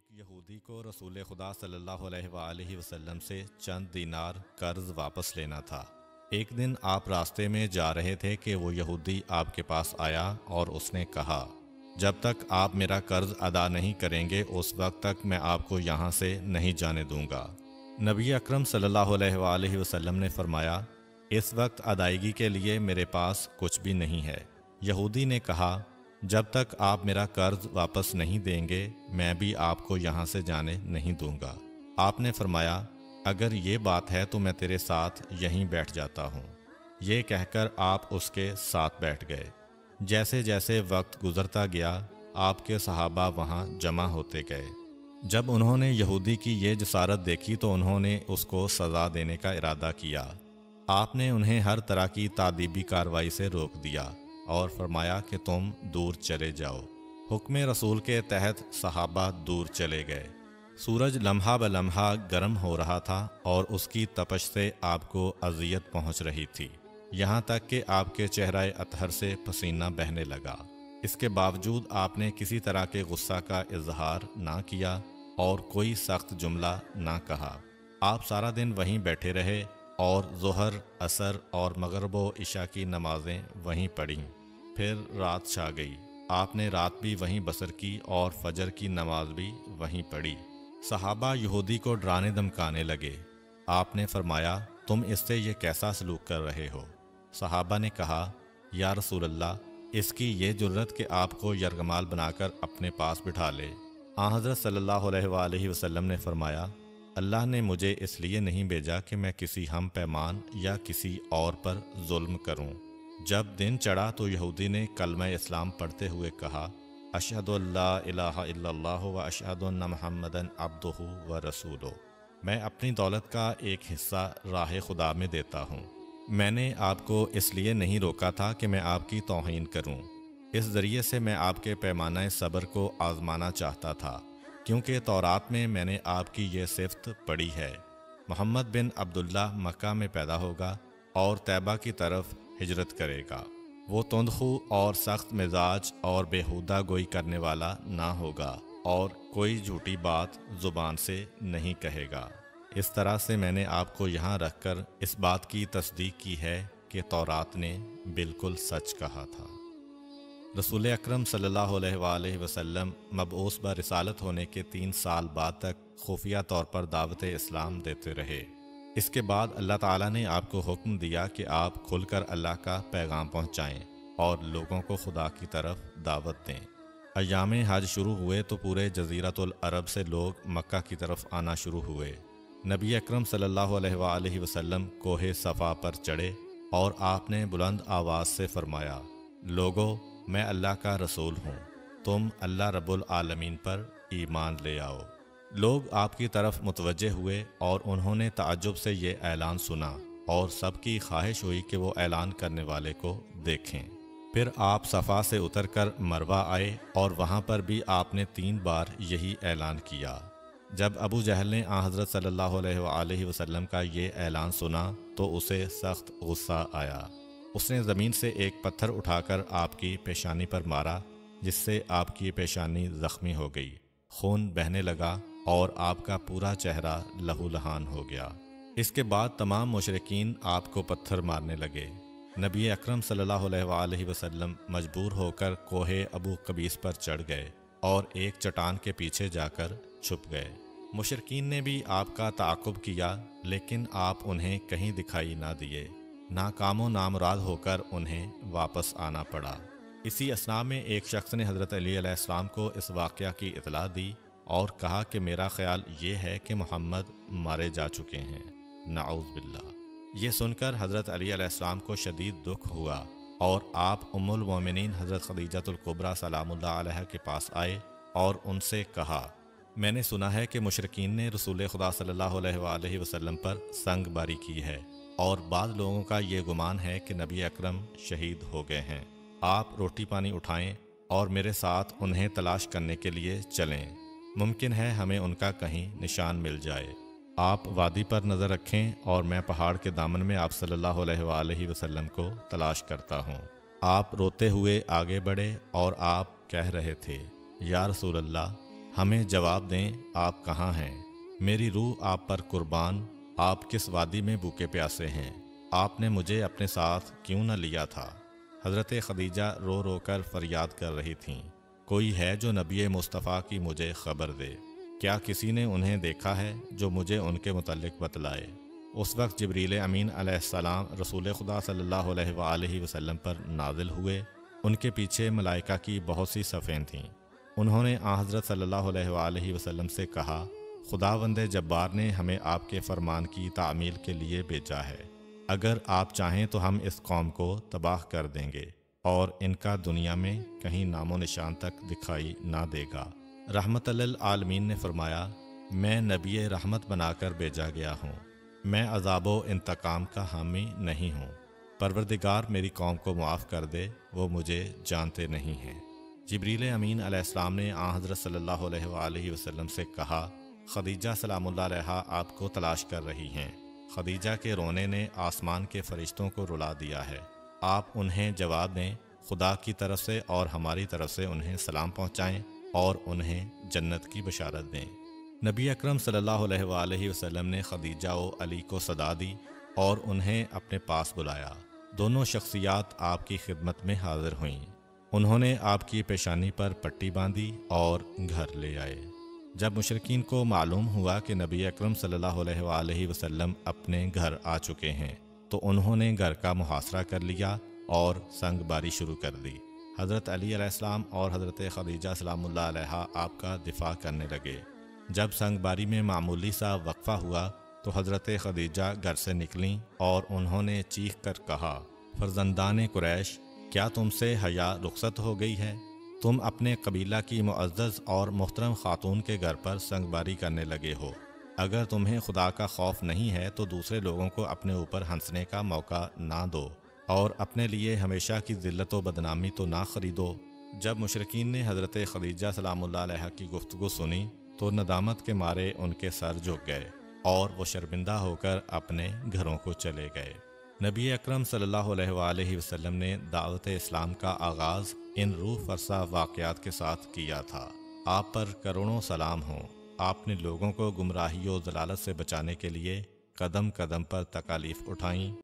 ایک یہودی کو رسول خدا صلی اللہ علیہ وآلہ وسلم سے چند دینار قرض واپس لینا تھا۔ ایک دن آپ راستے میں جا رہے تھے کہ وہ یہودی آپ کے پاس آیا اور اس نے کہا، جب تک آپ میرا قرض ادا نہیں کریں گے اس وقت تک میں آپ کو یہاں سے نہیں جانے دوں گا۔ نبی اکرم صلی اللہ علیہ وآلہ وسلم نے فرمایا، اس وقت ادائیگی کے لیے میرے پاس کچھ بھی نہیں ہے۔ یہودی نے کہا، جب تک آپ میرا قرض واپس نہیں دیں گے میں بھی آپ کو یہاں سے جانے نہیں دوں گا۔ آپ نے فرمایا، اگر یہ بات ہے تو میں تیرے ساتھ یہیں بیٹھ جاتا ہوں۔ یہ کہہ کر آپ اس کے ساتھ بیٹھ گئے۔ جیسے جیسے وقت گزرتا گیا آپ کے صحابہ وہاں جمع ہوتے گئے۔ جب انہوں نے یہودی کی یہ جسارت دیکھی تو انہوں نے اس کو سزا دینے کا ارادہ کیا۔ آپ نے انہیں ہر طرح کی تادیبی کارروائی سے روک دیا اور فرمایا کہ تم دور چلے جاؤ۔ حکم رسول کے تحت صحابہ دور چلے گئے۔ سورج لمحہ بلمحہ گرم ہو رہا تھا اور اس کی تپش سے آپ کو اذیت پہنچ رہی تھی، یہاں تک کہ آپ کے چہرہ اطہر سے پسینہ بہنے لگا۔ اس کے باوجود آپ نے کسی طرح کے غصہ کا اظہار نہ کیا اور کوئی سخت جملہ نہ کہا۔ آپ سارا دن وہیں بیٹھے رہے اور ظہر، عصر اور مغرب و عشاء کی نمازیں وہیں پڑھیں۔ پھر رات چھا گئی۔ آپ نے رات بھی وہیں بسر کی اور فجر کی نماز بھی وہیں پڑھی۔ صحابہ یہودی کو ڈرانے دھمکانے لگے۔ آپ نے فرمایا، تم اس سے یہ کیسا سلوک کر رہے ہو؟ صحابہ نے کہا، یا رسول اللہ، اس کی یہ جرت کہ آپ کو یرغمال بنا کر اپنے پاس بٹھا لے۔ آن حضرت صلی اللہ علیہ وآلہ وسلم نے فرمایا، اللہ نے مجھے اس لیے نہیں بھیجا کہ میں کسی ہم پیمان یا کسی اور پر ظلم کروں۔ جب دن چڑھا تو یہودی نے کلمہ اسلام پڑھتے ہوئے کہا، اشہد ان لا الہ الا اللہ و اشہد ان محمدً عبدہ و رسولہ۔ میں اپنی دولت کا ایک حصہ راہ خدا میں دیتا ہوں۔ میں نے آپ کو اس لیے نہیں روکا تھا کہ میں آپ کی توہین کروں۔ اس ذریعے سے میں آپ کے پیمانہ صبر کو آزمانا چاہتا تھا، کیونکہ تورات میں میں نے آپ کی یہ صفت پڑھی ہے، محمد بن عبداللہ مکہ میں پیدا ہوگا اور طیبہ کی طرف ہجرت کرے گا۔ وہ تندخو اور سخت مزاج اور بیہودہ گوئی کرنے والا نہ ہوگا اور کوئی جھوٹی بات زبان سے نہیں کہے گا۔ اس طرح سے میں نے آپ کو یہاں رکھ کر اس بات کی تصدیق کی ہے کہ تورات نے بالکل سچ کہا تھا۔ رسول اکرم صلی اللہ علیہ وآلہ وسلم مبعوث برسالت ہونے کے 3 سال بعد تک خفیہ طور پر دعوت اسلام دیتے رہے۔ اس کے بعد اللہ تعالیٰ نے آپ کو حکم دیا کہ آپ کھل کر اللہ کا پیغام پہنچائیں اور لوگوں کو خدا کی طرف دعوت دیں۔ ایام حج شروع ہوئے تو پورے جزیرۃ العرب سے لوگ مکہ کی طرف آنا شروع ہوئے۔ نبی اکرم صلی اللہ علیہ وآلہ وسلم کوہ صفا پر چڑھے اور آپ نے بلند آواز سے فرمایا، لوگو، میں اللہ کا رسول ہوں، تم اللہ رب العالمین پر ایمان لے آؤ۔ لوگ آپ کی طرف متوجہ ہوئے اور انہوں نے تعجب سے یہ اعلان سنا اور سب کی خواہش ہوئی کہ وہ اعلان کرنے والے کو دیکھیں۔ پھر آپ صفا سے اتر کر مروہ آئے اور وہاں پر بھی آپ نے 3 بار یہی اعلان کیا۔ جب ابو جہل نے آن حضرت صلی اللہ علیہ وآلہ وسلم کا یہ اعلان سنا تو اسے سخت غصہ آیا۔ اس نے زمین سے ایک پتھر اٹھا کر آپ کی پیشانی پر مارا، جس سے آپ کی پیشانی زخمی ہو گئی، خون بہنے لگا اور آپ کا پورا چہرہ لہو لہان ہو گیا۔ اس کے بعد تمام مشرکین آپ کو پتھر مارنے لگے۔ نبی اکرم صلی اللہ علیہ وآلہ وسلم مجبور ہو کر کوہ ابو قبیس پر چڑھ گئے اور ایک چٹان کے پیچھے جا کر چھپ گئے۔ مشرکین نے بھی آپ کا تعاقب کیا لیکن آپ انہیں کہیں دکھائی نہ دیے۔ ناکام و نامراد ہو کر انہیں واپس آنا پڑا۔ اسی اثناء میں ایک شخص نے حضرت علی علیہ السلام کو اس واقعہ کی اطلاع دی اور کہا کہ میرا خیال یہ ہے کہ محمد مارے جا چکے ہیں، نعوذ باللہ۔ یہ سن کر حضرت علی علیہ السلام کو شدید دکھ ہوا اور آپ ام المومنین حضرت خدیجۃ الکبریٰ سلام اللہ علیہا کے پاس آئے اور ان سے کہا، میں نے سنا ہے کہ مشرکین نے رسول خدا صلی اللہ علیہ وآلہ وسلم پر سنگ باری کی ہے اور بعض لوگوں کا یہ گمان ہے کہ نبی اکرم شہید ہو گئے ہیں۔ آپ روٹی پانی اٹھائیں اور میرے ساتھ انہیں تلاش کرنے کے لیے چلیں، ممکن ہے ہمیں ان کا کہیں نشان مل جائے۔ آپ وادی پر نظر رکھیں اور میں پہاڑ کے دامن میں آپ صلی اللہ علیہ وآلہ وسلم کو تلاش کرتا ہوں۔ آپ روتے ہوئے آگے بڑھے اور آپ کہہ رہے تھے، یا رسول اللہ، ہمیں جواب دیں آپ کہاں ہیں؟ میری روح آپ پر قربان، آپ کس وادی میں بھوکے پیاسے ہیں؟ آپ نے مجھے اپنے ساتھ کیوں نہ لیا تھا؟ حضرت خدیجہ رو رو کر فریاد کر رہی تھیں، کوئی ہے جو نبی مصطفیٰ کی مجھے خبر دے؟ کیا کسی نے انہیں دیکھا ہے جو مجھے ان کے متعلق بتلائے؟ اس وقت جبریل امین علیہ السلام رسول خدا صلی اللہ علیہ وآلہ وسلم پر نازل ہوئے۔ ان کے پیچھے ملائکہ کی بہت سی صفیں تھیں۔ انہوں نے آن حضرت صلی اللہ علیہ وآلہ وسلم سے کہا، خداوند جبار نے ہمیں آپ کے فرمان کی تعمیل کے لیے بھیجا ہے۔ اگر آپ چاہیں تو ہم اس قوم کو تباہ کر دیں گے اور ان کا دنیا میں کہیں نام و نشان تک دکھائی نہ دے گا۔ رحمت للعالمین نے فرمایا، میں نبی رحمت بنا کر بھیجا گیا ہوں، میں عذاب و انتقام کا حامی نہیں ہوں۔ پروردگار میری قوم کو معاف کر دے، وہ مجھے جانتے نہیں ہیں۔ جبریل امین علیہ السلام نے آن حضرت صلی اللہ علیہ وآلہ وسلم سے کہا، خدیجہ سلام اللہ علیہا آپ کو تلاش کر رہی ہیں۔ خدیجہ کے رونے نے آسمان کے فرشتوں کو رلا دیا ہے۔ آپ انہیں جواب دیں، خدا کی طرف سے اور ہماری طرف سے انہیں سلام پہنچائیں اور انہیں جنت کی بشارت دیں۔ نبی اکرم صلی اللہ علیہ وآلہ وسلم نے خدیجہ و علی کو صدا دی اور انہیں اپنے پاس بلایا۔ دونوں شخصیات آپ کی خدمت میں حاضر ہوئیں۔ انہوں نے آپ کی پیشانی پر پٹی باندھی اور گھر لے آئے۔ جب مشرکین کو معلوم ہوا کہ نبی اکرم صلی اللہ علیہ وآلہ وسلم اپنے گھر آ چکے ہیں تو انہوں نے گھر کا محاصرہ کر لیا اور سنگ باری شروع کر دی۔ حضرت علی علیہ السلام اور حضرت خدیجہ سلام اللہ علیہا آپ کا دفاع کرنے لگے۔ جب سنگ باری میں معمولی سا وقفہ ہوا تو حضرت خدیجہ گھر سے نکلیں اور انہوں نے چیخ کر کہا، فرزندان قریش، کیا تم سے حیا رخصت ہو گئی ہے؟ تم اپنے قبیلہ کی معزز اور محترم خاتون کے گھر پر سنگ باری کرنے لگے ہو۔ اگر تمہیں خدا کا خوف نہیں ہے تو دوسرے لوگوں کو اپنے اوپر ہنسنے کا موقع نہ دو اور اپنے لیے ہمیشہ کی ذلت و بدنامی تو نہ خریدو۔ جب مشرکین نے حضرت خدیجہ سلام اللہ علیہا کی گفتگو سنی تو ندامت کے مارے ان کے سر جھک گئے اور وہ شرمندہ ہو کر اپنے گھروں کو چلے گئے۔ نبی اکرم صلی اللہ علیہ وآلہ وسلم نے دعوت اسلام کا آغاز ان روح فرسا واقعات کے ساتھ کیا تھا۔ آپ پر کروڑوں سلام ہوں۔ آپ نے لوگوں کو گمراہی و ضلالت سے بچانے کے لیے قدم قدم پر تکالیف اٹھائیں